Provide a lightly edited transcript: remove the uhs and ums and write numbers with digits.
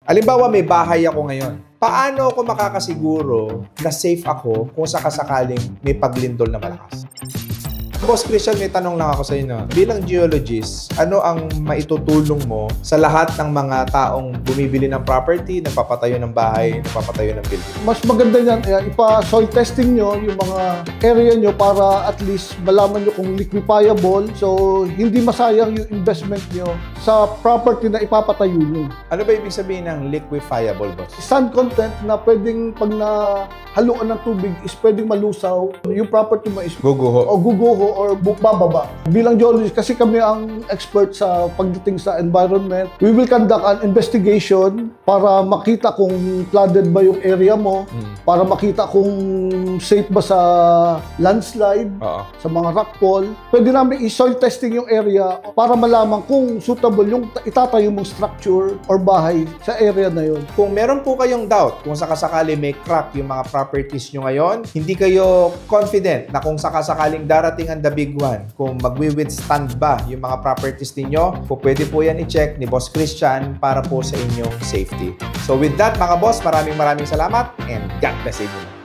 Halimbawa, may bahay ako ngayon. Paano ako makakasiguro na safe ako kung sakasakaling may paglindol na malakas? Boss Christian, may tanong lang ako sa inyo. Bilang geologist, ano ang maitutulong mo sa lahat ng mga taong bumibili ng property, nagpapatayo ng bahay, nagpapatayo ng building? Mas maganda yan, ipa-soil testing nyo yung mga area nyo para at least malaman nyo kung liquefiable. So, hindi masayang yung investment nyo sa property na ipapatayo nyo. Ano ba ibig sabihin ng liquefiable, boss? Sand content na pwedeng pag nahaluan ng tubig is pwedeng malusaw. Yung property mo is Guguho. o guguho or bababa. Bilang geologist, kasi kami ang expert sa pagdating sa environment, we will conduct an investigation para makita kung flooded ba yung area mo, para makita kung safe ba sa landslide, sa mga rockfall. Pwede namin i-soil testing yung area para malaman kung suitable yung itatayo mong structure or bahay sa area na yun. Kung meron po kayong doubt kung sakasakali may crack yung mga properties nyo ngayon, hindi kayo confident na kung sakasakaling darating ang the big one, kung magwi-withstand ba yung mga properties ninyo, pwede po yan i-check ni Boss Christian para po sa inyong safety. So with that, mga boss, maraming salamat and God bless you.